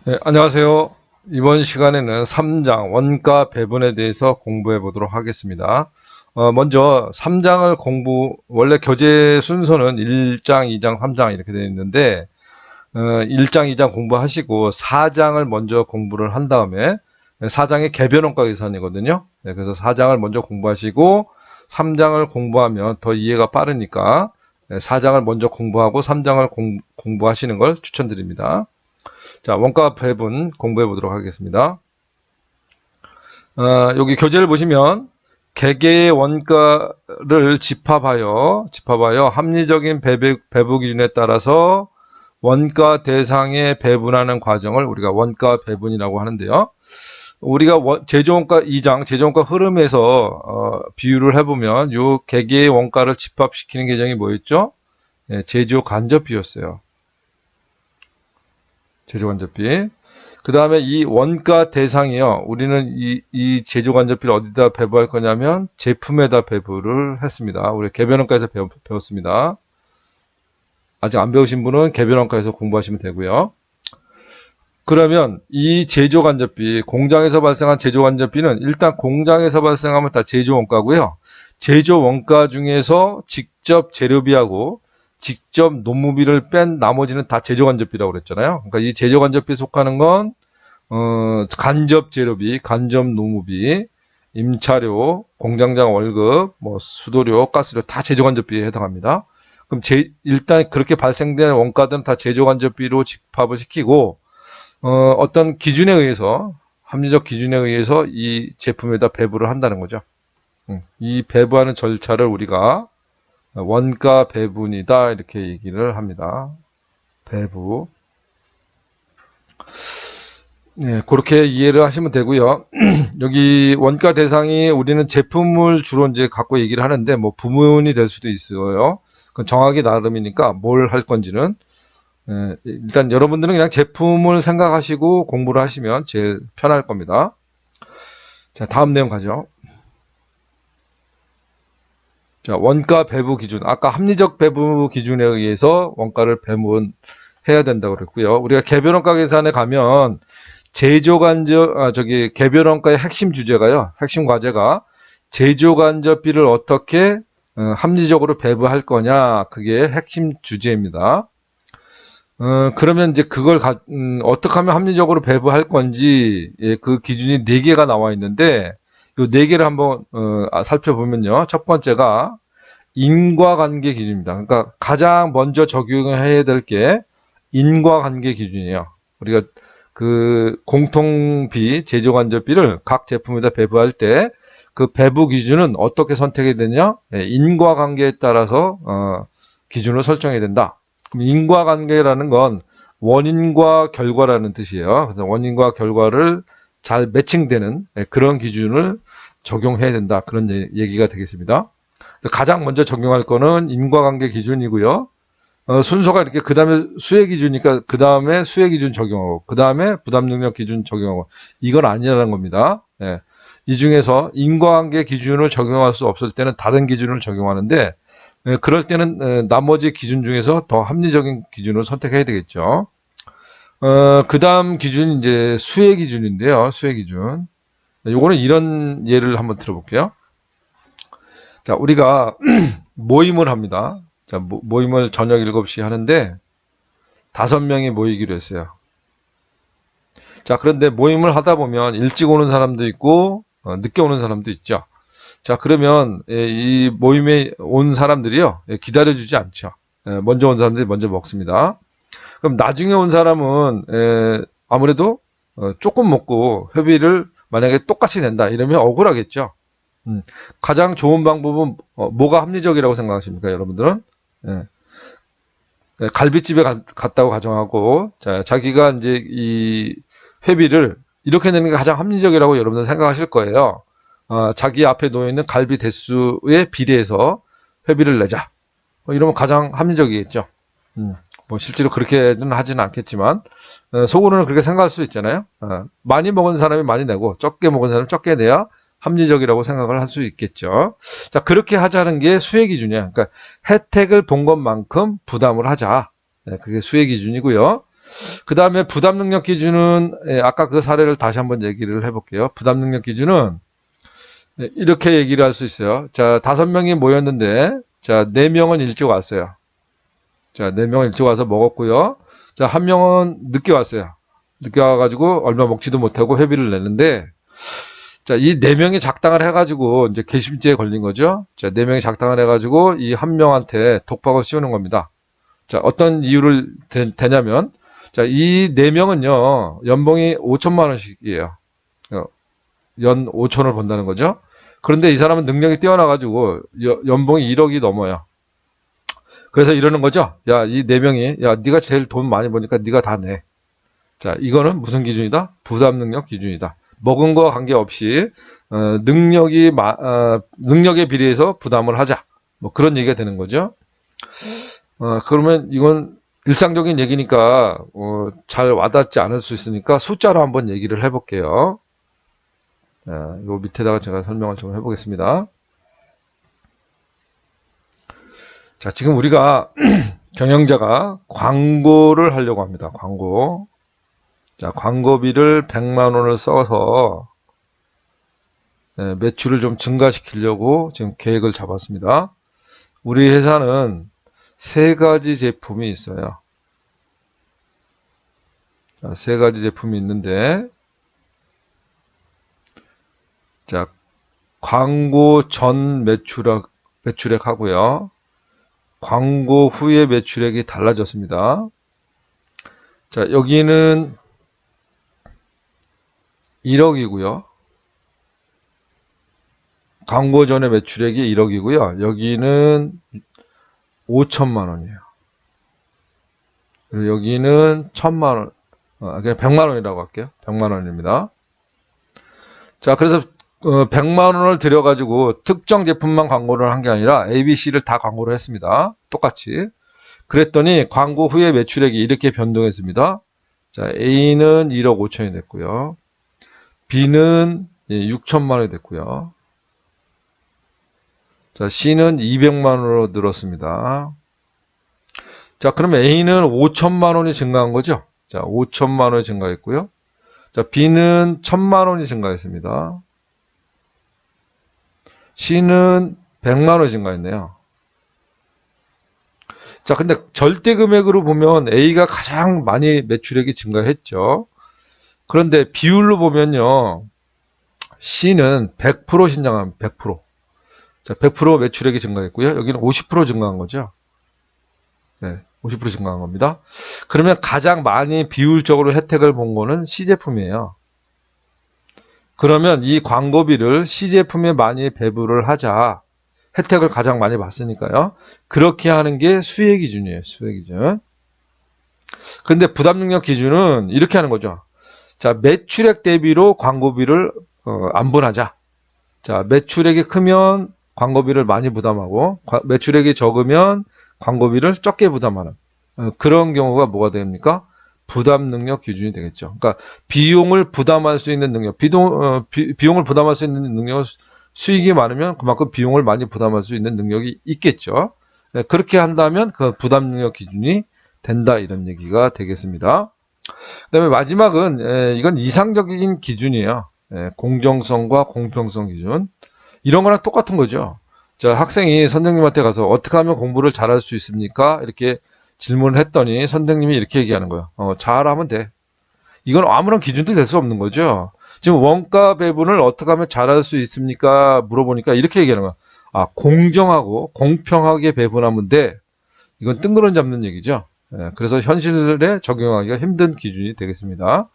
네, 안녕하세요. 이번 시간에는 3장 원가 배분에 대해서 공부해 보도록 하겠습니다. 먼저 3장을 원래 교재 순서는 1장, 2장, 3장 이렇게 되어 있는데, 1장, 2장 공부하시고 4장을 먼저 공부를 한 다음에 4장이 개변원가 계산이거든요. 네, 그래서 4장을 먼저 공부하시고 3장을 공부하면 더 이해가 빠르니까 4장을 먼저 공부하고 3장을 공부하시는 걸 추천드립니다. 자, 원가 배분 공부해 보도록 하겠습니다. 여기 교재를 보시면 개개의 원가를 집합하여 합리적인 배분 기준에 따라서 원가 대상에 배분하는 과정을 우리가 원가 배분이라고 하는데요. 우리가 제조원가 2장 제조원가 흐름에서 비유를 해보면 요 개개의 원가를 집합시키는 계정이 뭐였죠? 네, 제조 간접비였어요. 제조간접비. 그 다음에 이 원가 대상이요. 우리는 이 제조간접비를 어디다 배부할 거냐면 제품에다 배부를 했습니다. 우리 개변원가에서 배웠습니다. 아직 안 배우신 분은 개변원가에서 공부하시면 되고요. 그러면 이 제조간접비, 공장에서 발생한 제조간접비는 일단 공장에서 발생하면 다 제조원가고요. 제조원가 중에서 직접 재료비하고 직접 노무비를 뺀 나머지는 다 제조간접비라고 그랬잖아요. 그러니까 이 제조간접비에 속하는 건 간접 재료비, 간접 노무비, 임차료, 공장장 월급, 뭐 수도료, 가스료 다 제조간접비에 해당합니다. 그럼 일단 그렇게 발생되는 원가들은 다 제조간접비로 집합을 시키고 어떤 기준에 의해서 합리적 기준에 의해서 이 제품에다 배부를 한다는 거죠. 이 배부하는 절차를 우리가 원가 배분이다 이렇게 얘기를 합니다. 배부. 네, 그렇게 이해를 하시면 되고요. 여기 원가 대상이 우리는 제품을 주로 이제 갖고 얘기를 하는데 뭐 부문이 될 수도 있어요. 그건 정하기 나름이니까 뭘 할 건지는 일단 여러분들은 그냥 제품을 생각하시고 공부를 하시면 제일 편할 겁니다. 자, 다음 내용 가죠. 자, 원가 배부 기준. 아까 합리적 배부 기준에 의해서 원가를 배분해야 된다고 그랬고요. 우리가 개별원가 계산에 가면 개별원가의 핵심 주제가요. 핵심 과제가 제조간접비를 어떻게 합리적으로 배부할 거냐. 그게 핵심 주제입니다. 그러면 이제 그걸 어떻게 하면 합리적으로 배부할 건지 그 기준이 4개가 나와 있는데 이 4개를 한번 살펴보면요. 첫 번째가 인과관계 기준입니다. 그러니까 가장 먼저 적용해야 될 게 인과관계 기준이에요. 우리가 그 공통비, 제조간접비를 각 제품에다 배부할 때 그 배부 기준은 어떻게 선택해야 되냐? 인과관계에 따라서 기준을 설정해야 된다. 그럼 인과관계라는 건 원인과 결과라는 뜻이에요. 그래서 원인과 결과를 잘 매칭되는 그런 기준을 적용해야 된다. 그런 얘기가 되겠습니다. 가장 먼저 적용할 거는 인과관계 기준이고요. 순서가 이렇게 그 다음에 수혜 기준이니까 그 다음에 수혜 기준 적용하고 그 다음에 부담능력 기준 적용하고 이건 아니라는 겁니다. 예. 이 중에서 인과관계 기준을 적용할 수 없을 때는 다른 기준을 적용하는데 그럴 때는 나머지 기준 중에서 더 합리적인 기준을 선택해야 되겠죠. 그 다음 기준이 이제 수혜 기준인데요. 수혜 기준. 요거는 이런 예를 한번 들어볼게요. 자, 우리가 모임을 합니다. 자, 모임을 저녁 7시 하는데 5명이 모이기로 했어요. 자, 그런데 모임을 하다 보면 일찍 오는 사람도 있고 늦게 오는 사람도 있죠. 자, 그러면 이 모임에 온 사람들이요. 기다려주지 않죠. 먼저 온 사람들이 먼저 먹습니다. 그럼 나중에 온 사람은 아무래도 조금 먹고 회비를 만약에 똑같이 낸다 이러면 억울하겠죠. 가장 좋은 방법은 뭐가 합리적이라고 생각하십니까, 여러분들은? 예. 갈비집에 갔다고 가정하고, 자, 자기가 이제 이 회비를 이렇게 내는 게 가장 합리적이라고 여러분들 생각하실 거예요. 자기 앞에 놓여있는 갈비 대수에 비례해서 회비를 내자. 이러면 가장 합리적이겠죠. 뭐 실제로 그렇게는 하지는 않겠지만, 속으로는 그렇게 생각할 수 있잖아요. 많이 먹은 사람이 많이 내고, 적게 먹은 사람이 적게 내야 합리적이라고 생각을 할 수 있겠죠. 자, 그렇게 하자는 게 수혜 기준이야. 그러니까 혜택을 본 것만큼 부담을 하자. 네, 그게 수혜 기준이고요. 그 다음에 부담 능력 기준은 아까 그 사례를 다시 한번 얘기를 해볼게요. 부담 능력 기준은 이렇게 얘기를 할 수 있어요. 자, 5명이 모였는데 자, 4명은 일찍 왔어요. 자, 4명은 일찍 와서 먹었고요. 자, 1명은 늦게 왔어요. 늦게 와가지고 얼마 먹지도 못하고 회비를 내는데 자, 이 4명이 작당을 해가지고 이제 괘씸죄에 걸린 거죠. 자, 4명이 작당을 해가지고 이 1명한테 독박을 씌우는 겁니다. 자, 어떤 이유를 대냐면 자, 이 4명은요, 연봉이 5천만 원씩이에요. 연 5천을 번다는 거죠. 그런데 이 사람은 능력이 뛰어나가지고 연봉이 1억이 넘어요. 그래서 이러는 거죠. 야, 이 4명이 야, 네가 제일 돈 많이 버니까 네가 다 내. 자, 이거는 무슨 기준이다? 부담 능력 기준이다. 먹은 거와 관계없이 능력에 비례해서 부담을 하자. 뭐 그런 얘기가 되는 거죠. 그러면 이건 일상적인 얘기니까 잘 와닿지 않을 수 있으니까 숫자로 한번 얘기를 해볼게요. 요 밑에다가 제가 설명을 좀 해보겠습니다. 자, 지금 우리가 경영자가 광고를 하려고 합니다. 광고. 자, 광고비를 100만 원을 써서 매출을 좀 증가시키려고 지금 계획을 잡았습니다. 우리 회사는 3가지 제품이 있어요. 자, 3가지 제품이 있는데 자, 광고 전 매출액 하고요. 광고 후에 매출액이 달라졌습니다. 자, 여기는 1억이고요. 광고 전에 매출액이 1억이고요. 여기는 5천만 원이에요. 그리고 여기는 1000만 원, 그냥 100만 원이라고 할게요. 100만 원입니다. 자, 그래서 100만 원을 들여가지고 특정 제품만 광고를 한 게 아니라 ABC를 다 광고를 했습니다. 똑같이. 그랬더니 광고 후에 매출액이 이렇게 변동했습니다. 자, A는 1억 5천이 됐고요. B는 6천만 원이 됐고요. 자, C는 200만 원으로 늘었습니다. 자, 그러면 A는 5천만 원이 증가한 거죠? 자, 5천만 원이 증가했고요. 자, B는 1000만 원이 증가했습니다. C는 100만 원이 증가했네요. 자, 근데 절대 금액으로 보면 A가 가장 많이 매출액이 증가했죠. 그런데 비율로 보면요. C는 100% 신장합니다. 100%. 자, 100% 매출액이 증가했고요. 여기는 50% 증가한 거죠. 네, 50% 증가한 겁니다. 그러면 가장 많이 비율적으로 혜택을 본 거는 C 제품이에요. 그러면 이 광고비를 C 제품에 많이 배분을 하자. 혜택을 가장 많이 받으니까요. 그렇게 하는 게 수혜 기준이에요. 수혜 기준. 근데 부담 능력 기준은 이렇게 하는 거죠. 자, 매출액 대비로 광고비를 안분하자. 자, 매출액이 크면 광고비를 많이 부담하고 매출액이 적으면 광고비를 적게 부담하는 그런 경우가 뭐가 됩니까? 부담 능력 기준이 되겠죠. 그러니까 비용을 부담할 수 있는 능력, 비용을 부담할 수 있는 능력은 수익이 많으면 그만큼 비용을 많이 부담할 수 있는 능력이 있겠죠. 그렇게 한다면 그 부담 능력 기준이 된다 이런 얘기가 되겠습니다. 그 다음에 마지막은 이건 이상적인 기준이에요. 공정성과 공평성 기준. 이런 거랑 똑같은 거죠. 자, 학생이 선생님한테 가서 어떻게 하면 공부를 잘할 수 있습니까? 이렇게 질문을 했더니 선생님이 이렇게 얘기하는 거예요. 잘하면 돼. 이건 아무런 기준도 될 수 없는 거죠. 지금 원가 배분을 어떻게 하면 잘할 수 있습니까? 물어보니까 이렇게 얘기하는 거야. 아, 공정하고 공평하게 배분하면 돼. 이건 뜬구름 잡는 얘기죠. 그래서 현실에 적용하기가 힘든 기준이 되겠습니다.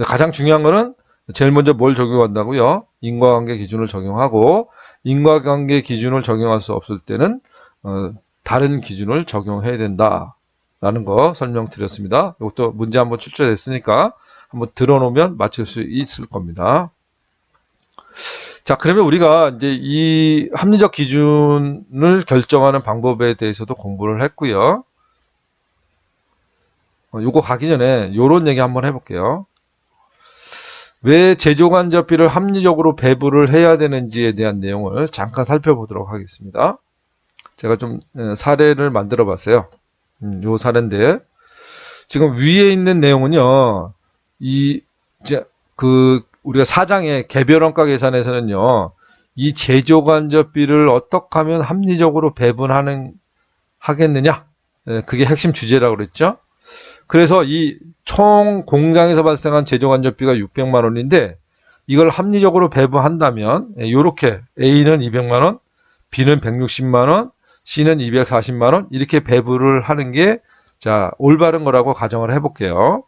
가장 중요한 거는 제일 먼저 뭘 적용한다고요? 인과관계 기준을 적용하고 인과관계 기준을 적용할 수 없을 때는 다른 기준을 적용해야 된다라는 거 설명드렸습니다. 이것도 문제 한번 출제됐으니까 한번 들어놓으면 맞출 수 있을 겁니다. 자, 그러면 우리가 이제 이 합리적 기준을 결정하는 방법에 대해서도 공부를 했고요. 요거 가기 전에 요런 얘기 한번 해볼게요. 왜 제조간접비를 합리적으로 배분을 해야 되는지에 대한 내용을 잠깐 살펴보도록 하겠습니다. 제가 좀 사례를 만들어 봤어요. 요 사례인데, 지금 위에 있는 내용은요, 우리가 4장의 개별원가 계산에서는요, 이 제조간접비를 어떻게 하면 합리적으로 하겠느냐? 그게 핵심 주제라고 그랬죠? 그래서 이 총 공장에서 발생한 제조간접비가 600만 원인데, 이걸 합리적으로 배분한다면, 요렇게 A는 200만 원, B는 160만 원, C는 240만 원, 이렇게 배분을 하는 게, 자, 올바른 거라고 가정을 해볼게요.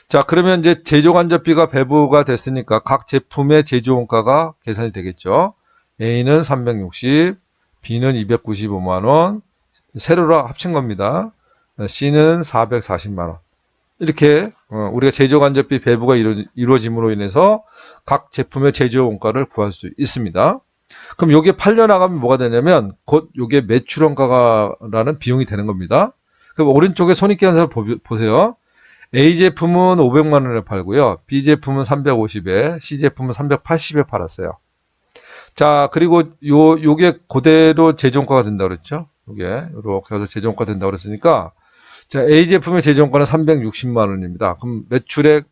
자, 그러면 이제 제조간접비가 배부가 됐으니까 각 제품의 제조원가가 계산이 되겠죠. A는 360, B는 295만 원, 세로로 합친 겁니다. C는 440만 원. 이렇게 우리가 제조간접비 배부가 이루어짐으로 인해서 각 제품의 제조원가를 구할 수 있습니다. 그럼 요게 팔려나가면 뭐가 되냐면 곧 요게 매출원가라는 비용이 되는 겁니다. 그럼 오른쪽에 손익계산서를 보세요. A 제품은 500만 원에 팔고요. B 제품은 350에, C 제품은 380에 팔았어요. 자, 그리고 요게 그대로 제조원가가 된다고 그랬죠? 요게 이렇게 해서 제조원가 된다고 그랬으니까, 자, A 제품의 제조원가는 360만 원입니다. 그럼 매출액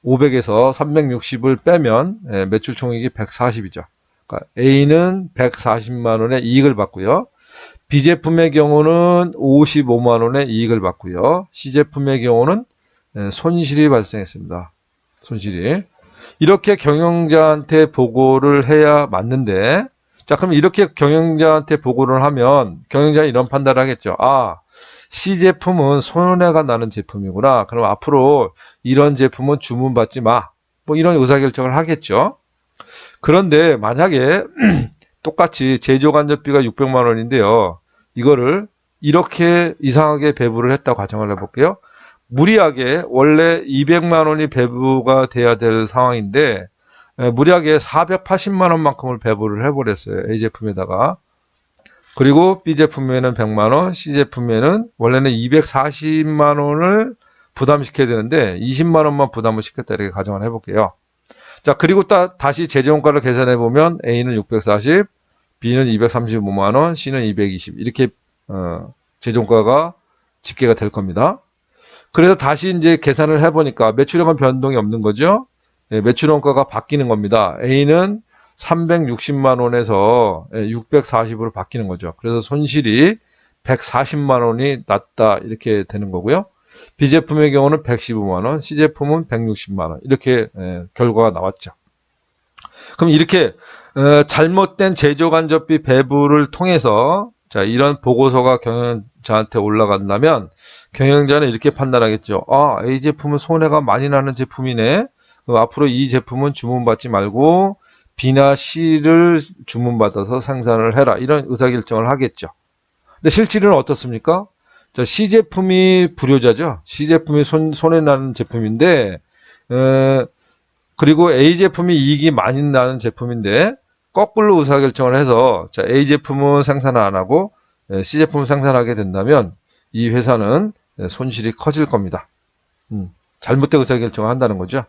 500에서 360을 빼면 매출 총액이 140이죠. 그러니까 A는 140만 원의 이익을 받고요. B 제품의 경우는 55만 원의 이익을 받고요. C 제품의 경우는 손실이 발생했습니다. 손실이. 이렇게 경영자한테 보고를 해야 맞는데, 자, 그럼 이렇게 경영자한테 보고를 하면 경영자는 이런 판단을 하겠죠. 아, C 제품은 손해가 나는 제품이구나. 그럼 앞으로 이런 제품은 주문받지 마. 뭐 이런 의사결정을 하겠죠. 그런데 만약에 똑같이 제조간접비가 600만 원인데요. 이거를 이렇게 이상하게 배부를 했다고 가정을 해볼게요. 무리하게 원래 200만 원이 배부가 돼야 될 상황인데 무리하게 480만 원만큼을 배부를 해버렸어요. A 제품에다가. 그리고 B 제품에는 100만 원, C 제품에는 원래는 240만 원을 부담시켜야 되는데 20만 원만 부담을 시켰다 이렇게 가정을 해볼게요. 자, 그리고 다시 제조원가를 계산해 보면 A는 640, B는 235만 원, C는 220 이렇게 제조원가가 집계가 될 겁니다. 그래서 다시 이제 계산을 해보니까 매출액은 변동이 없는 거죠. 네, 매출원가가 바뀌는 겁니다. A는 360만 원에서 640으로 바뀌는 거죠. 그래서 손실이 140만 원이 났다 이렇게 되는 거고요. B 제품의 경우는 115만 원, C 제품은 160만 원 이렇게 결과가 나왔죠. 그럼 이렇게 잘못된 제조간접비 배부를 통해서 자, 이런 보고서가 경영자한테 올라간다면 경영자는 이렇게 판단하겠죠. 아, A 제품은 손해가 많이 나는 제품이네. 그럼 앞으로 이 제품은 주문받지 말고 B나 C를 주문받아서 생산을 해라. 이런 의사결정을 하겠죠. 근데 실질은 어떻습니까? 자, C 제품이 불효자죠. C 제품이 손해나는 제품인데 그리고 A 제품이 이익이 많이 나는 제품인데 거꾸로 의사결정을 해서 자, A 제품은 생산을 안 하고 C 제품을 생산하게 된다면 이 회사는 손실이 커질 겁니다. 잘못된 의사결정을 한다는 거죠.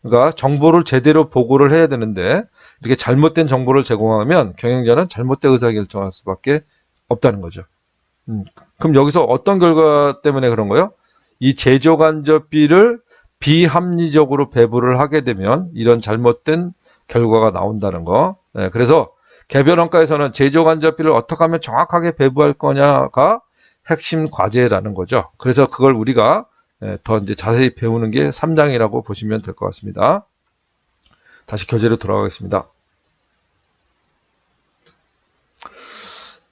그러니까 정보를 제대로 보고를 해야 되는데 이렇게 잘못된 정보를 제공하면 경영자는 잘못된 의사결정을 할 수밖에 없다는 거죠. 그럼 여기서 어떤 결과 때문에 그런 거예요? 이 제조간접비를 비합리적으로 배부를 하게 되면 이런 잘못된 결과가 나온다는 거. 네, 그래서 개별원가에서는 제조간접비를 어떻게 하면 정확하게 배부할 거냐가 핵심 과제라는 거죠. 그래서 그걸 우리가 더 이제 자세히 배우는 게 3장이라고 보시면 될 것 같습니다. 다시 교재로 돌아가겠습니다.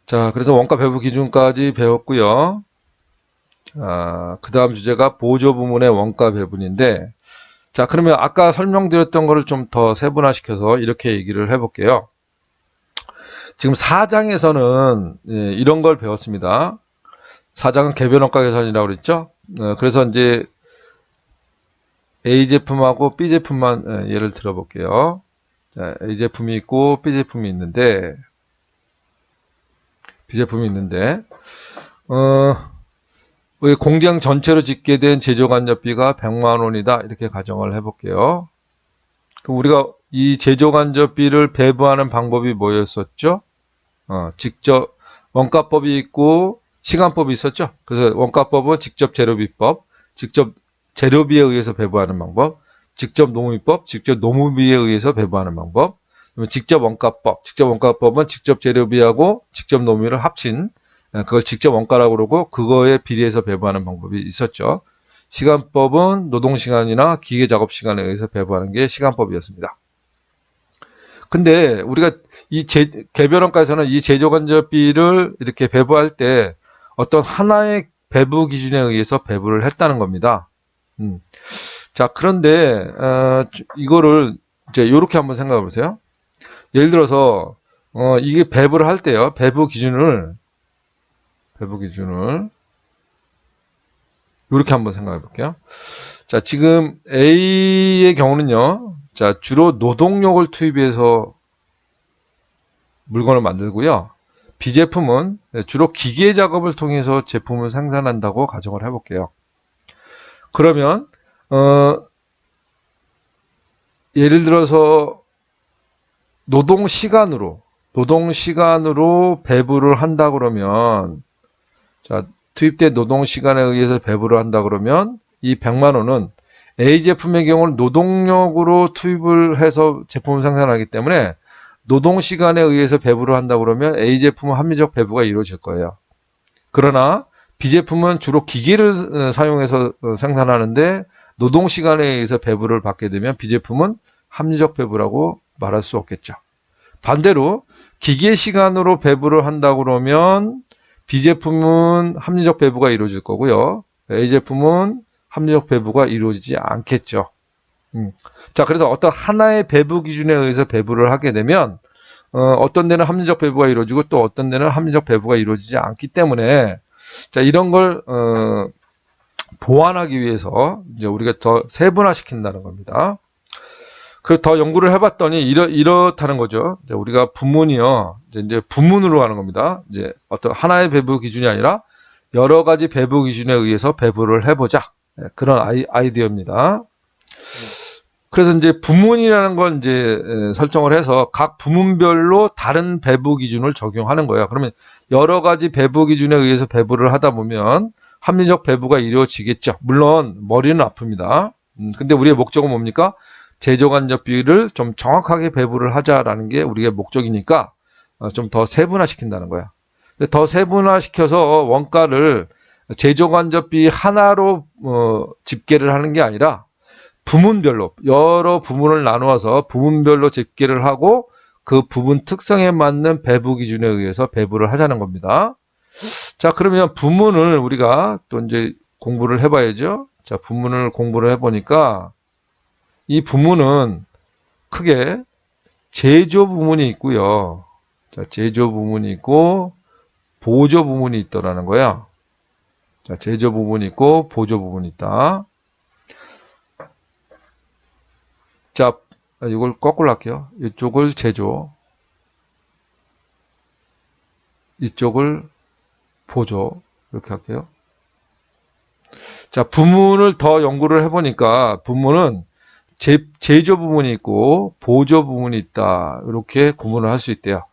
자, 그래서 원가 배부 기준까지 배웠고요. 그 다음 주제가 보조 부문의 원가 배분인데, 자, 그러면 아까 설명드렸던 거를 좀 더 세분화시켜서 이렇게 얘기를 해볼게요. 지금 4장에서는 이런 걸 배웠습니다. 4장은 개별원가 계산이라고 그랬죠. 그래서 이제 A 제품하고 B 제품만 예를 들어볼게요. 자, A 제품이 있고 B 제품이 있는데 공장 전체로 집계된 제조간접비가 100만 원이다 이렇게 가정을 해볼게요. 그럼 우리가 이 제조간접비를 배부하는 방법이 뭐였었죠? 직접 원가법이 있고 시간법이 있었죠. 그래서 원가법은 직접 재료비법, 직접 재료비에 의해서 배부하는 방법, 직접 농의법, 직접 노무비에 의해서 배부하는 방법, 직접 원가법, 직접 원가법은 직접 재료비하고 직접 노무비를 합친 그걸 직접 원가라고 그러고 그거에 비례해서 배부하는 방법이 있었죠. 시간법은 노동시간이나 기계작업시간에 의해서 배부하는 게 시간법이었습니다. 근데 우리가 이 개별원가에서는 이 제조간접비를 이렇게 배부할 때 어떤 하나의 배부 기준에 의해서 배부를 했다는 겁니다. 자, 그런데 이거를 이제 이렇게 한번 생각해 보세요. 예를 들어서 이게 배부를 할 때요. 배부 기준을 이렇게 한번 생각해 볼게요. 자, 지금 A의 경우는요. 자, 주로 노동력을 투입해서 물건을 만들고요. B 제품은 주로 기계 작업을 통해서 제품을 생산한다고 가정을 해볼게요. 그러면 예를 들어서 노동 시간으로 배부를 한다 그러면 자, 투입된 노동 시간에 의해서 배부를 한다 그러면 이 100만 원은 A 제품의 경우는 노동력으로 투입을 해서 제품을 생산하기 때문에 노동 시간에 의해서 배부를 한다 그러면 A 제품은 합리적 배부가 이루어질 거예요. 그러나 B 제품은 주로 기계를 사용해서 생산하는데 노동 시간에 의해서 배부를 받게 되면 B 제품은 합리적 배부라고 말할 수 없겠죠. 반대로 기계 시간으로 배부를 한다 그러면 B 제품은 합리적 배부가 이루어질 거고요. A 제품은 합리적 배부가 이루어지지 않겠죠. 자, 그래서 어떤 하나의 배부 기준에 의해서 배부를 하게 되면 어떤 데는 합리적 배부가 이루어지고 또 어떤 데는 합리적 배부가 이루어지지 않기 때문에 자, 이런 걸 보완하기 위해서 이제 우리가 더 세분화시킨다는 겁니다. 그 더 연구를 해봤더니 이렇다는 거죠. 이제 우리가 부문이요, 이제 부문으로 하는 겁니다. 이제 어떤 하나의 배부 기준이 아니라 여러 가지 배부 기준에 의해서 배부를 해보자. 그런 아이디어입니다. 그래서 이제 부문이라는 걸 이제 설정을 해서 각 부문별로 다른 배부 기준을 적용하는 거예요. 그러면 여러 가지 배부 기준에 의해서 배부를 하다 보면 합리적 배부가 이루어지겠죠. 물론 머리는 아픕니다. 근데 우리의 목적은 뭡니까? 제조간접비를 좀 정확하게 배부를 하자라는 게 우리의 목적이니까 좀 더 세분화시킨다는 거야. 더 세분화시켜서 원가를 제조간접비 하나로 집계를 하는 게 아니라 부문별로 여러 부문을 나누어서 부문별로 집계를 하고 그 부분 특성에 맞는 배부 기준에 의해서 배부를 하자는 겁니다. 자, 그러면 부문을 우리가 또 이제 공부를 해봐야죠. 자, 부문을 공부를 해보니까 이 부문은 크게 제조 부문이 있고요. 자, 제조 부문이 있고 보조 부문이 있더라는 거야. 자, 제조 부문이 있고 보조 부문이 있다. 자, 이걸 거꾸로 할게요. 이쪽을 제조, 이쪽을 보조, 이렇게 할게요. 자, 부문을 더 연구를 해보니까 부문은 제조 부문이 있고 보조 부문이 있다. 이렇게 구분을 할 수 있대요.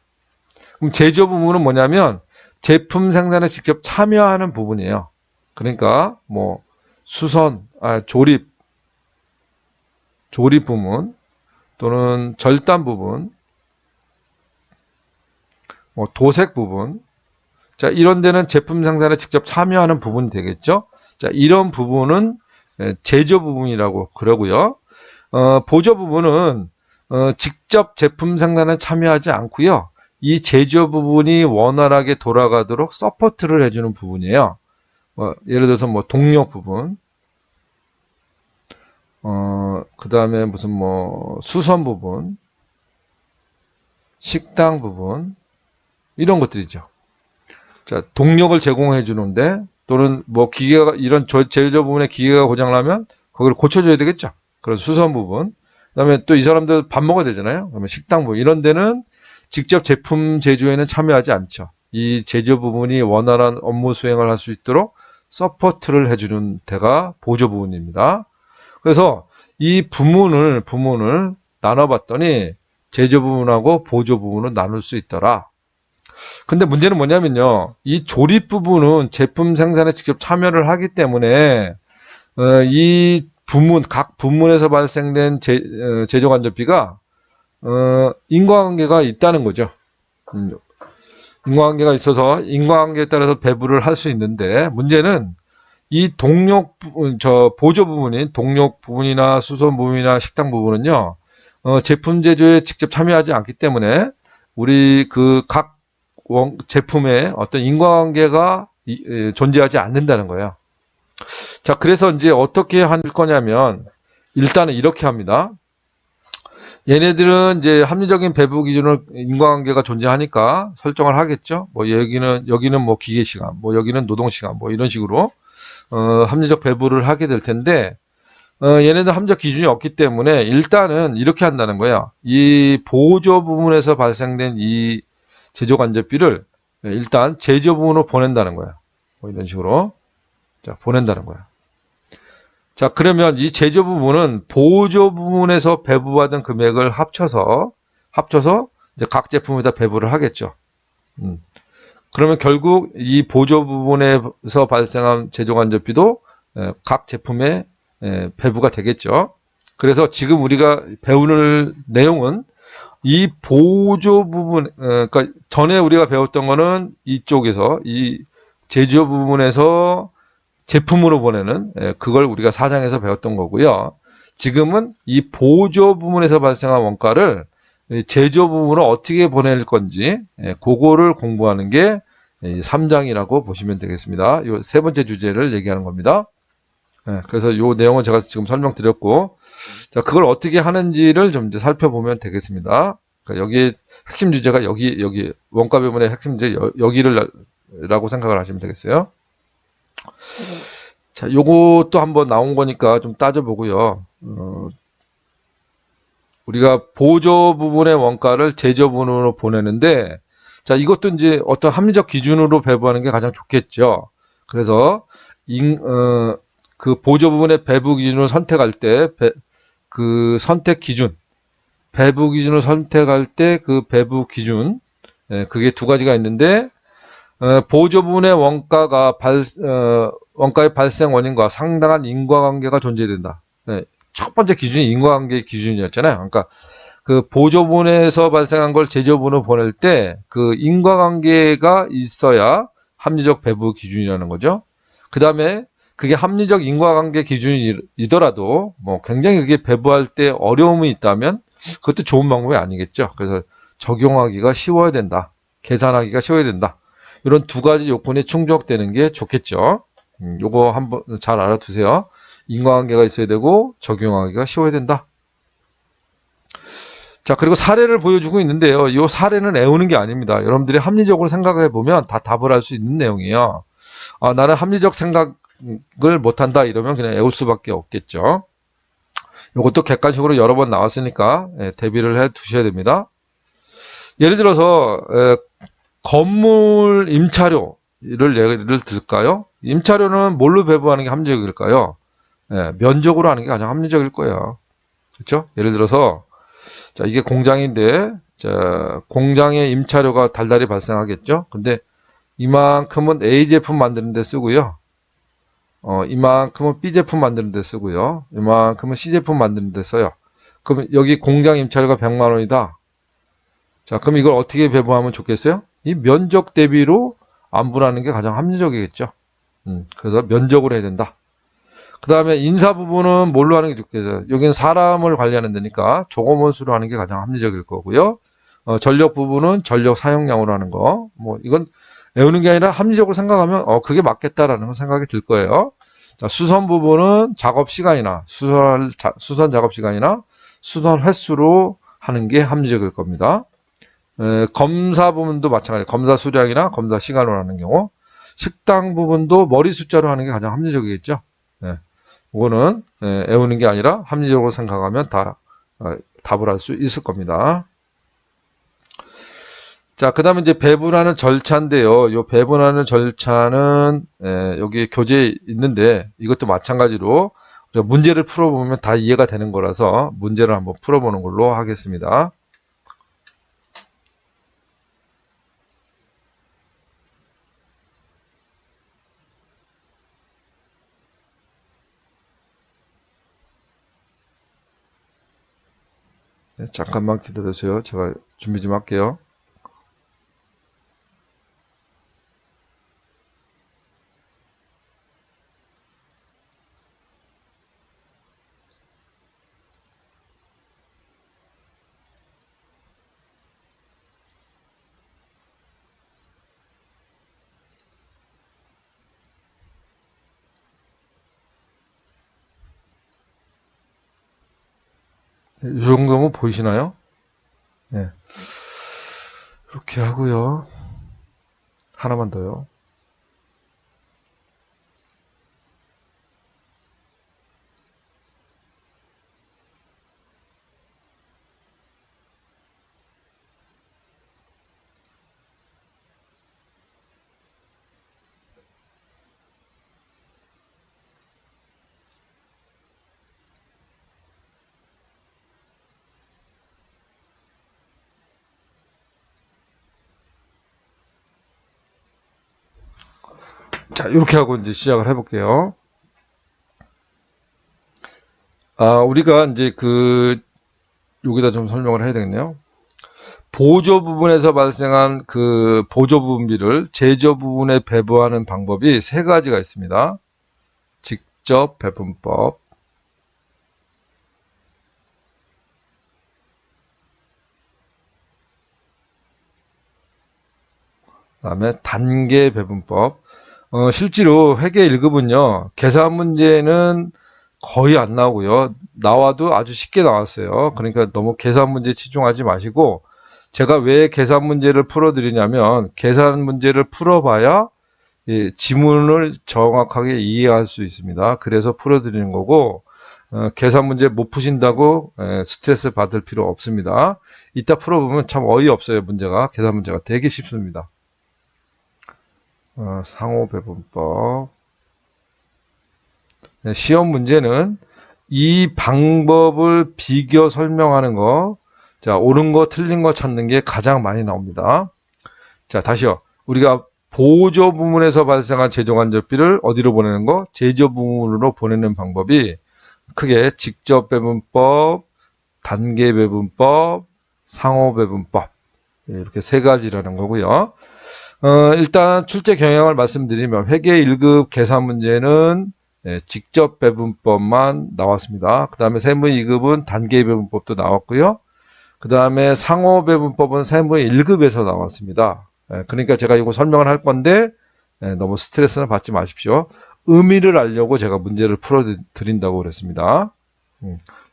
그럼 제조 부문은 뭐냐면 제품 생산에 직접 참여하는 부분이에요. 그러니까 뭐 수선, 조립 부분 또는 절단 부분, 뭐 도색 부분. 자, 이런 데는 제품 생산에 직접 참여하는 부분이 되겠죠. 자, 이런 부분은 제조 부분이라고 그러고요. 보조 부분은 직접 제품 생산에 참여하지 않고요. 이 제조 부분이 원활하게 돌아가도록 서포트를 해주는 부분이에요. 예를 들어서 뭐 동력 부분, 그 다음에 무슨 뭐 수선 부분, 식당 부분, 이런 것들이죠. 자, 동력을 제공해 주는데 또는 뭐 기계가 이런 제조 부분에 기계가 고장나면 거기를 고쳐줘야 되겠죠. 그래서 수선 부분, 그 다음에 또 이 사람들 밥 먹어야 되잖아요. 그러면 식당 부분, 이런 데는 직접 제품 제조에는 참여하지 않죠. 이 제조 부분이 원활한 업무 수행을 할 수 있도록 서포트를 해주는 데가 보조 부분입니다. 그래서 이 부문을 나눠봤더니 제조 부분하고 보조 부분을 나눌 수 있더라. 근데 문제는 뭐냐면요. 이 조립 부분은 제품 생산에 직접 참여를 하기 때문에 이 부문, 각 부문에서 발생된 제조간접비가 인과관계가 있다는 거죠. 인과관계가 있어서 인과관계에 따라서 배부를 할 수 있는데, 문제는 이 동력 부분, 보조 부분인 동력 부분이나 수선 부분이나 식당 부분은요, 제품 제조에 직접 참여하지 않기 때문에 우리 그 각 제품에 어떤 인과관계가 존재하지 않는다는 거예요. 자, 그래서 이제 어떻게 할 거냐면, 일단은 이렇게 합니다. 얘네들은 이제 합리적인 배부 기준을 인과관계가 존재하니까 설정을 하겠죠. 뭐 여기는 뭐 기계 시간, 뭐 여기는 노동 시간, 뭐 이런 식으로 합리적 배부를 하게 될 텐데, 얘네들 합리적 기준이 없기 때문에 일단은 이렇게 한다는 거예요. 이 보조 부분에서 발생된 이 제조 간접비를 일단 제조 부분으로 보낸다는 거예요. 뭐 이런 식으로 자 보낸다는 거예요. 자, 그러면 이 제조 부분은 보조 부분에서 배부받은 금액을 합쳐서 이제 각 제품에다 배부를 하겠죠. 그러면 결국 이 보조 부분에서 발생한 제조 간접비도 각 제품에 배부가 되겠죠. 그래서 지금 우리가 배우는 내용은 이 보조 부분, 그러니까 전에 우리가 배웠던 거는 이쪽에서 이 제조 부분에서 제품으로 보내는 그걸 우리가 4장에서 배웠던 거고요. 지금은 이 보조 부분에서 발생한 원가를 제조 부분으로 어떻게 보낼 건지 그거를 공부하는 게 3장이라고 보시면 되겠습니다. 이 세 번째 주제를 얘기하는 겁니다. 그래서 이 내용은 제가 지금 설명드렸고, 자, 그걸 어떻게 하는지를 좀 이제 살펴보면 되겠습니다. 그러니까 여기 핵심 주제가 여기 원가 배분의 핵심 주제 여기라고 생각을 하시면 되겠어요. 자, 요것도 한번 나온 거니까 좀 따져보고요. 우리가 보조 부분의 원가를 제조 부분으로 보내는데, 자, 이것도 이제 어떤 합리적 기준으로 배부하는 게 가장 좋겠죠. 그래서, 그 보조 부분의 배부 기준을 선택할 때, 그 선택 기준, 배부 기준을 선택할 때 그 배부 기준, 그게 두 가지가 있는데, 보조 부분의 원가의 발생 원인과 상당한 인과관계가 존재된다. 첫 번째 기준이 인과관계 기준이었잖아요. 그러니까 그 보조 부분에서 발생한 걸 제조 부분으로 보낼 때 그 인과관계가 있어야 합리적 배부 기준이라는 거죠. 그 다음에 그게 합리적 인과관계 기준이더라도 뭐 굉장히 그게 배부할 때 어려움이 있다면 그것도 좋은 방법이 아니겠죠. 그래서 적용하기가 쉬워야 된다. 계산하기가 쉬워야 된다. 이런 두 가지 요건이 충족되는 게 좋겠죠. 요거 한번 잘 알아두세요. 인과관계가 있어야 되고 적용하기가 쉬워야 된다. 자, 그리고 사례를 보여주고 있는데요. 이 사례는 애우는 게 아닙니다. 여러분들이 합리적으로 생각해 보면 다 답을 할 수 있는 내용이에요. 아, 나는 합리적 생각을 못한다 이러면 그냥 애울 수밖에 없겠죠. 이것도 객관식으로 여러 번 나왔으니까 대비를 해 두셔야 됩니다. 예를 들어서 건물 임차료를 예를 들까요? 임차료는 뭘로 배부하는 게 합리적일까요? 면적으로 하는 게 가장 합리적일 거예요. 그렇죠? 예를 들어서 자, 이게 공장인데 자, 공장의 임차료가 달달이 발생하겠죠? 근데 이만큼은 A 제품 만드는 데 쓰고요. 이만큼은 B 제품 만드는 데 쓰고요. 이만큼은 C 제품 만드는 데 써요. 그럼 여기 공장 임차료가 100만 원이다. 자, 그럼 이걸 어떻게 배부하면 좋겠어요? 이 면적 대비로 안분하는 게 가장 합리적이겠죠. 그래서 면적으로 해야 된다. 그 다음에 인사 부분은 뭘로 하는 게 좋겠어요? 여기는 사람을 관리하는 데니까 조검원수로 하는 게 가장 합리적일 거고요. 전력 부분은 전력 사용량으로 하는 거. 뭐 이건 외우는 게 아니라 합리적으로 생각하면 그게 맞겠다라는 생각이 들 거예요. 자, 수선 부분은 작업 시간이나 수선 작업 시간이나 수선 횟수로 하는 게 합리적일 겁니다. 검사 부분도 마찬가지. 검사 수량이나 검사 시간으로 하는 경우. 식당 부분도 머리 숫자로 하는 게 가장 합리적이겠죠. 이거는 애우는 게 아니라 합리적으로 생각하면 다 답을 할 수 있을 겁니다. 자, 그 다음에 이제 배분하는 절차인데요. 이 배분하는 절차는 여기 교재에 있는데 이것도 마찬가지로 문제를 풀어보면 다 이해가 되는 거라서 문제를 한번 풀어보는 걸로 하겠습니다. 네, 잠깐만 기다려주세요. 제가 준비 좀 할게요. 네, 이 정도면 보이시나요? 네. 이렇게 하고요. 하나만 더요. 자, 이렇게 하고 이제 시작을 해볼게요. 우리가 이제 여기다 좀 설명을 해야 되겠네요. 보조 부분에서 발생한 그 보조 부분비를 제조 부분에 배분하는 방법이 세 가지가 있습니다. 직접 배분법, 그 다음에 단계 배분법. 실제로 회계 1급은요, 계산 문제는 거의 안 나오고요. 나와도 아주 쉽게 나왔어요. 그러니까 너무 계산 문제에 치중하지 마시고, 제가 왜 계산 문제를 풀어드리냐면, 계산 문제를 풀어봐야 지문을 정확하게 이해할 수 있습니다. 그래서 풀어드리는 거고, 계산 문제 못 푸신다고 스트레스 받을 필요 없습니다. 이따 풀어보면 참 어이없어요. 문제가. 계산 문제가 되게 쉽습니다. 상호배분법. 네, 시험 문제는 이 방법을 비교 설명하는 거, 자, 옳은 거, 틀린 거 찾는 게 가장 많이 나옵니다. 자, 다시요. 우리가 보조 부문에서 발생한 제조간접비를 어디로 보내는 거? 제조 부문으로 보내는 방법이 크게 직접 배분법, 단계 배분법, 상호 배분법. 이렇게 세 가지라는 거고요. 일단 출제 경향을 말씀드리면 회계 1급 계산 문제는 직접 배분법만 나왔습니다. 그 다음에 세무 2급은 단계 배분법도 나왔고요. 그 다음에 상호 배분법은 세무 1급에서 나왔습니다. 그러니까 제가 이거 설명을 할 건데 너무 스트레스는 받지 마십시오. 의미를 알려고 제가 문제를 풀어드린다고 그랬습니다.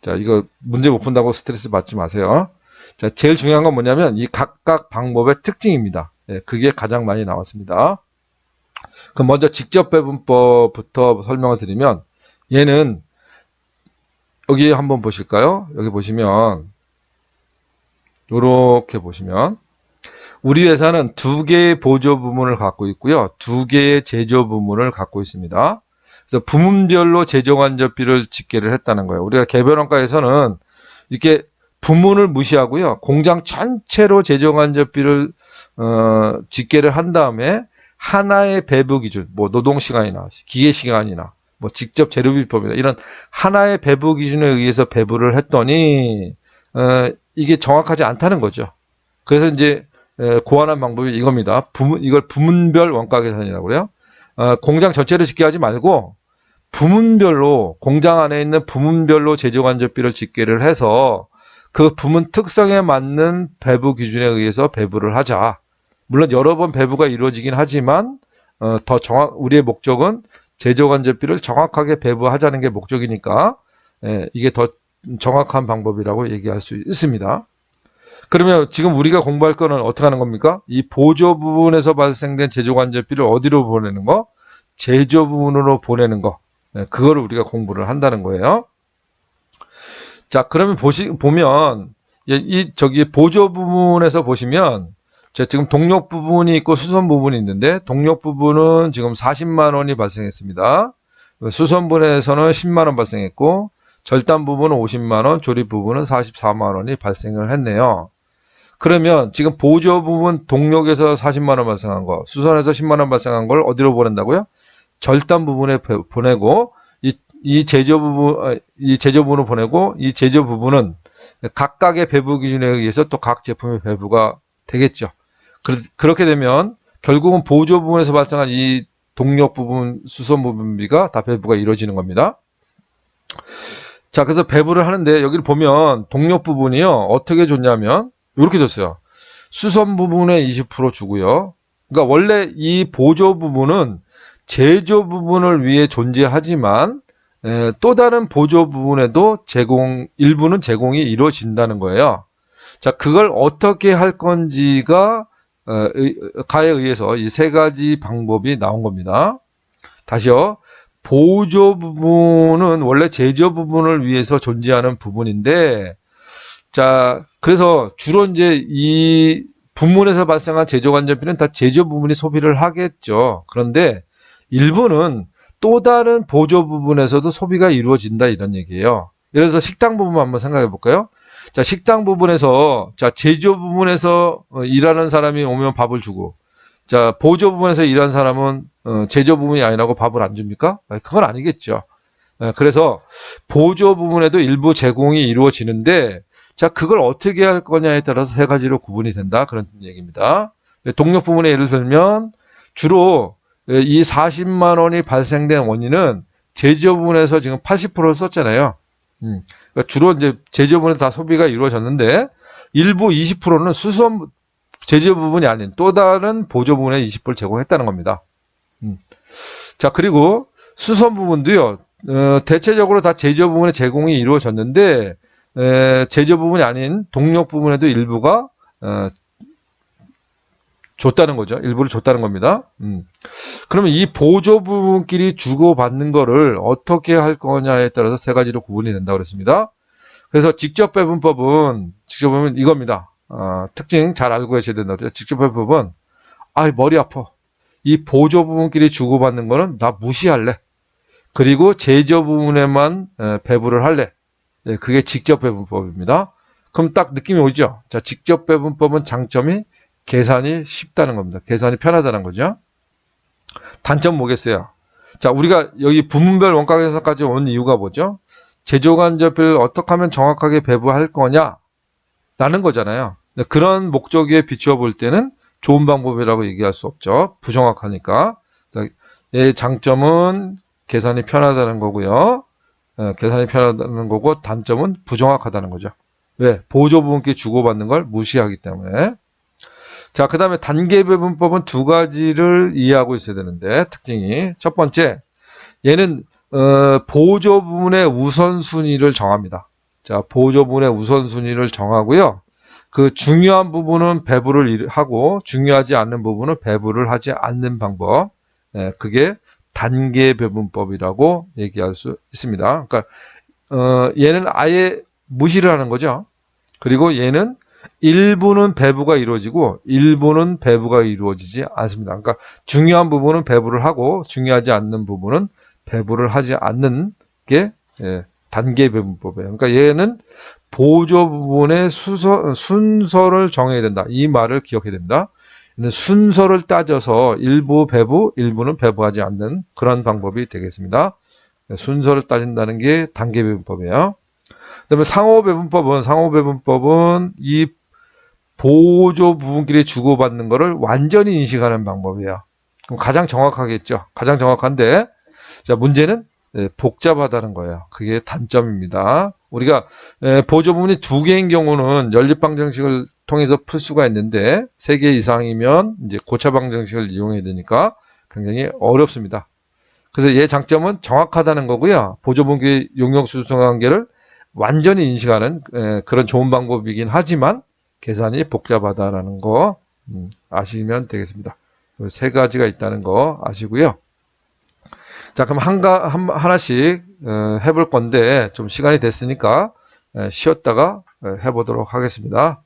자, 이거 문제 못 푼다고 스트레스 받지 마세요. 자, 제일 중요한 건 뭐냐면 이 각각 방법의 특징입니다. 그게 가장 많이 나왔습니다. 그럼 먼저 직접 배분법부터 설명을 드리면 얘는 여기 한번 보실까요? 여기 보시면 이렇게 보시면 우리 회사는 두 개의 보조 부문을 갖고 있고요. 두 개의 제조 부문을 갖고 있습니다. 그래서 부문별로 제조간접비를 집계를 했다는 거예요. 우리가 개별원가에서는 이렇게 부문을 무시하고요. 공장 전체로 제조간접비를 집계를 한 다음에 하나의 배부 기준, 뭐 노동시간이나 기계시간이나 뭐 직접 재료비법이나 이런 하나의 배부 기준에 의해서 배부를 했더니 이게 정확하지 않다는 거죠. 그래서 이제 고안한 방법이 이겁니다. 이걸 부문별 원가 계산이라고 그래요. 공장 전체를 집계하지 말고 부문별로 공장 안에 있는 부문별로 제조간접비를 집계를 해서 그 부문 특성에 맞는 배부 기준에 의해서 배부를 하자. 물론 여러 번 배부가 이루어지긴 하지만 우리의 목적은 제조간접비를 정확하게 배부하자는 게 목적이니까 이게 더 정확한 방법이라고 얘기할 수 있습니다. 그러면 지금 우리가 공부할 거는 어떻게 하는 겁니까? 이 보조 부분에서 발생된 제조간접비를 어디로 보내는 거? 제조 부분으로 보내는 거. 그거를 우리가 공부를 한다는 거예요. 자, 그러면 보면 저기 보조 부분에서 보시면 지금 동력 부분이 있고 수선 부분이 있는데 동력 부분은 지금 40만 원이 발생했습니다. 수선 부분에서는 10만 원 발생했고 절단 부분은 50만 원, 조립 부분은 44만 원이 발생을 했네요. 그러면 지금 보조 부분 동력에서 40만 원 발생한 거, 수선에서 10만 원 발생한 걸 어디로 보낸다고요? 절단 부분에 보내고 이 제조 부분을 보내고 이 제조 부분은 각각의 배부 기준에 의해서 또 각 제품의 배부가 되겠죠. 그렇게 되면 결국은 보조 부분에서 발생한 이 동력 부분, 수선 부분비가 다 배부가 이루어지는 겁니다. 자, 그래서 배부를 하는데 여기를 보면 동력 부분이요. 어떻게 줬냐면 이렇게 줬어요. 수선 부분에 20% 주고요. 그러니까 원래 이 보조 부분은 제조 부분을 위해 존재하지만 또 다른 보조 부분에도 일부는 제공이 이루어진다는 거예요. 자, 그걸 어떻게 할 건지가 가에 의해서 이 세 가지 방법이 나온 겁니다. 다시요. 보조 부분은 원래 제조 부분을 위해서 존재하는 부분인데, 자, 그래서 주로 이제 이 부문에서 발생한 제조 간접비는 다 제조 부분이 소비를 하겠죠. 그런데 일부는 또 다른 보조 부분에서도 소비가 이루어진다 이런 얘기예요. 예를 들어서 식당 부분 한번 생각해 볼까요? 자, 식당 부분에서, 자, 제조 부분에서 일하는 사람이 오면 밥을 주고, 자, 보조 부분에서 일하는 사람은 제조 부분이 아니라고 밥을 안 줍니까? 그건 아니겠죠. 그래서 보조 부분에도 일부 제공이 이루어지는데, 자, 그걸 어떻게 할 거냐에 따라서 세 가지로 구분이 된다. 그런 얘기입니다. 동력 부분에 예를 들면, 주로 이 40만 원이 발생된 원인은 제조 부분에서 지금 80%를 썼잖아요. 그러니까 주로 이제 제조 부분에 다 소비가 이루어졌는데, 일부 20%는 수선 제조 부분이 아닌 또 다른 보조 부분에 20%를 제공했다는 겁니다. 자, 그리고 수선 부분도요, 대체적으로 다 제조 부분에 제공이 이루어졌는데, 제조 부분이 아닌 동력 부분에도 일부가 줬다는 거죠. 일부를 줬다는 겁니다. 그러면 이 보조 부분끼리 주고받는 거를 어떻게 할 거냐에 따라서 세 가지로 구분이 된다고 그랬습니다. 그래서 직접 배분법은 직접 보면 이겁니다. 특징 잘 알고 계셔야 된다고 그래요. 직접 배분법은 머리 아파. 이 보조 부분끼리 주고받는 거는 나 무시할래. 그리고 제조 부분에만 배분을 할래. 그게 직접 배분법입니다. 그럼 딱 느낌이 오죠? 자, 직접 배분법은 장점이 계산이 쉽다는 겁니다. 계산이 편하다는 거죠. 단점 뭐겠어요? 자, 우리가 여기 부문별 원가 계산까지 온 이유가 뭐죠? 제조간접비를 어떻게 하면 정확하게 배분할 거냐? 라는 거잖아요. 그런 목적에 비추어 볼 때는 좋은 방법이라고 얘기할 수 없죠. 부정확하니까. 얘의 장점은 계산이 편하다는 거고요. 계산이 편하다는 거고, 단점은 부정확하다는 거죠. 왜? 보조 부분끼리 주고받는 걸 무시하기 때문에. 자, 그 다음에 단계 배분법은 두 가지를 이해하고 있어야 되는데, 특징이. 첫 번째, 얘는 보조 부분의 우선순위를 정합니다. 자, 보조 부분의 우선순위를 정하고요. 그 중요한 부분은 배분을 하고 중요하지 않는 부분은 배분을 하지 않는 방법. 그게 단계 배분법이라고 얘기할 수 있습니다. 그러니까 얘는 아예 무시를 하는 거죠. 그리고 얘는 일부는 배분가 이루어지고 일부는 배분가 이루어지지 않습니다. 그러니까 중요한 부분은 배분을 하고 중요하지 않는 부분은 배분을 하지 않는 게 단계 배분법이에요. 그러니까 얘는 보조 부분의 순서를 정해야 된다. 이 말을 기억해야 된다. 순서를 따져서 일부 배부, 일부는 배부하지 않는 그런 방법이 되겠습니다. 순서를 따진다는 게 단계 배분법이에요. 그다음에 상호 배분법은 이 보조 부분끼리 주고받는 것을 완전히 인식하는 방법이에요. 그럼 가장 정확하겠죠. 가장 정확한데, 자, 문제는 복잡하다는 거예요. 그게 단점입니다. 우리가 보조 부분이 두 개인 경우는 연립방정식을 통해서 풀 수가 있는데 3개 이상이면 이제 고차방정식을 이용해야 되니까 굉장히 어렵습니다. 그래서 얘 장점은 정확하다는 거고요. 보조 부분끼리 용역수소 관계를 완전히 인식하는 그런 좋은 방법이긴 하지만 계산이 복잡하다라는 거 아시면 되겠습니다. 세 가지가 있다는 거 아시고요. 자, 그럼 하나씩 해볼 건데 좀 시간이 됐으니까 쉬었다가 해보도록 하겠습니다.